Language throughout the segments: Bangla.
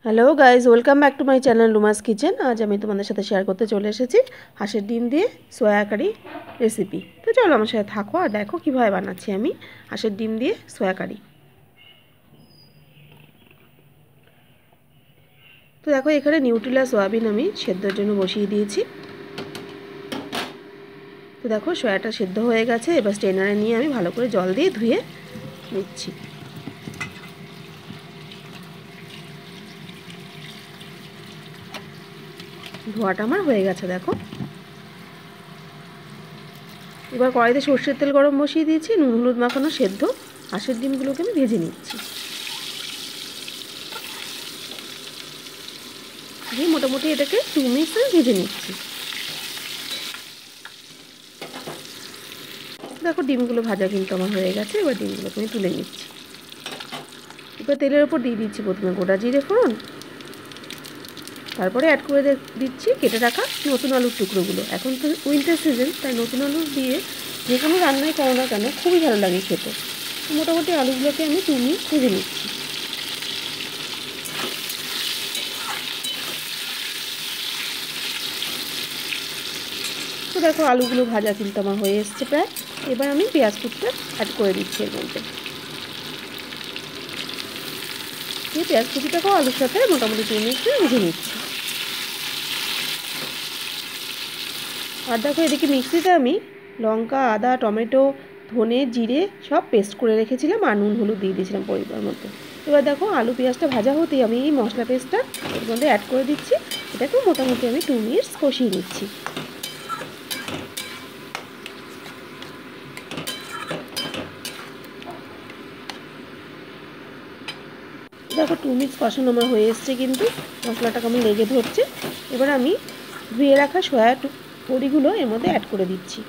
Hello guys welcome back to my channel Ruma's kitchen. आज আমি তোমাদের সাথে শেয়ার করতে চলে এসেছি হাঁসের ডিম দিয়ে সোয়া কারি রেসিপি। তো চলো আমার সাথে থাকো আর দেখো কিভাবে বানাচ্ছি আমি হাঁসের ডিম দিয়ে সোয়া কারি। তো দেখো এখানে নিউট্রিলা সয়াবিন আমি সেদ্ধর জন্য বসিয়ে দিয়েছি। তো দেখো সোয়াটা সেদ্ধ হয়ে গেছে, এবার স্ট্রেনারে নিয়ে আমি ভালো করে জল দিয়ে ধুয়ে নিচ্ছি। ধোয়াটা আমার হয়ে গেছে দেখো। এবার কড়াইতে সর্ষের তেল গরম বসিয়ে দিয়েছি, নুন হলুদ মাখানো সেদ্ধ হাঁসের ডিমগুলোকে আমি ভেজে নিচ্ছি। দিয়ে মোটামুটি এটাকে 2 মিনিট ভেজে নিচ্ছি। দেখো ডিমগুলো ভাজা কিন্তু আমার হয়ে গেছে, এবার ডিমগুলোকে আমি তুলে নিচ্ছি। এবার তেলের ওপর দিয়ে দিচ্ছি প্রথমে গোটা জিরে ফোড়ন, তারপরে অ্যাড করে দিচ্ছি কেটে রাখা নতুন আলুর টুকরোগুলো। এখন তো উইন্টার সিজন, তাই নতুন আলু দিয়ে যে কোনো রান্নাই করো না কেন খুবই ভালো লাগে খেতে। মোটামুটি আলুগুলোকে আমি 2 মিনিট ভেজে নিচ্ছি। তো দেখো আলুগুলো ভাজা কিন্তু আমার হয়ে এসছে প্রায়। এবার আমি পেঁয়াজ কুচটা অ্যাড করে দিচ্ছি এর মধ্যে। এই পেঁয়াজ কুচিটাকেও আলুর সাথে মোটামুটি 2 মিনিট ভেজে নিচ্ছি। আর দেখো এদিকে মিক্সিতে আমি লঙ্কা, আদা, টমেটো, ধনে, জিরে সব পেস্ট করে রেখেছিলাম আর নুন হলুদ দিয়ে দিয়েছিলাম পরিমাণ মতো। এবার দেখো আলু পেঁয়াজটা ভাজা হতেই আমি এই মশলা পেস্টটা এর মধ্যে অ্যাড করে দিচ্ছি। এটাকে মোটামুটি আমি 2 মিনিট কষিয়ে নিচ্ছি। দেখো 2 মিনিট কষানো আমার হয়ে এসছে, কিন্তু মশলাটা কেমন লেগে ধরছে। এবার আমি ধুয়ে রাখা সয়া বড়িগুলো এর মধ্যে অ্যাড করে দিচ্ছি।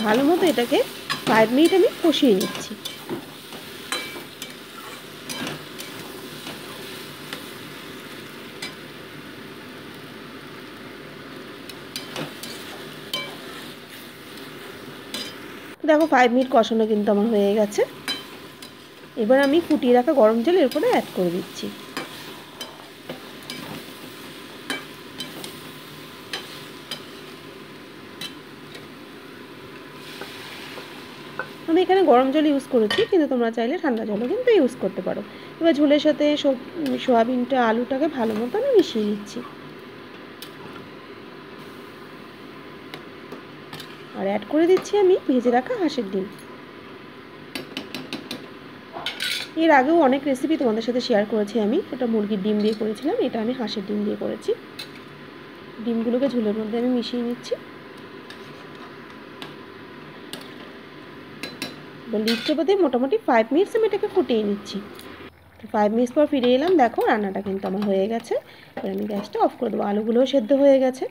ভালো মতো এটাকে 5 মিনিট আমি কষিয়ে নিচ্ছি। দেখো 5 মিনিট কষানো কিন্তু আমার হয়ে গেছে। এবার আমি ফুটিয়ে রাখা গরম জল এর উপরে অ্যাড করে দিচ্ছি। আমি এখানে গরম জল ইউজ করেছি, কিন্তু তোমরা চাইলে ঠান্ডা জলও কিন্তু ইউজ করতে পারো। এবার ঝোলের সাথে সোয়াবিনটা আলুটাকে ভালো মতো আমি মিশিয়ে নিচ্ছি। আর অ্যাড করে দিচ্ছি আমি ভেজে রাখা হাঁসের ডিম। এর আগেও অনেক রেসিপি তোমাদের সাথে শেয়ার করেছি আমি। এটা মুরগির ডিম দিয়ে করেছিলাম, এটা আমি হাঁসের ডিম দিয়ে করেছি। ডিমগুলোকে ঝোলের মধ্যে আমি মিশিয়ে নিচ্ছি। এবার লিড চেপে দিয়ে মোটামুটি 5 মিনিটস আমি এটাকে ফুটিয়ে নিচ্ছি। 5 মিনিটস পর ফিরে এলাম, দেখো রান্নাটা কিন্তু আমার হয়ে গেছে। এবার আমি গ্যাসটা অফ করে দেবো। আলুগুলোও সেদ্ধ হয়ে গেছে।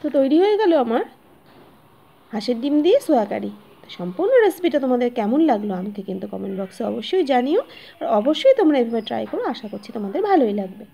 তো তৈরি হয়ে গেল আমার হাঁসের ডিম দিয়ে সোয়া কারি। সম্পূর্ণ রেসিপিটা তোমাদের কেমন লাগলো আমাকে কিন্তু কমেন্ট বক্সে অবশ্যই জানিও। আর অবশ্যই তোমরা এভাবে ট্রাই করো, আশা করছি তোমাদের ভালোই লাগবে।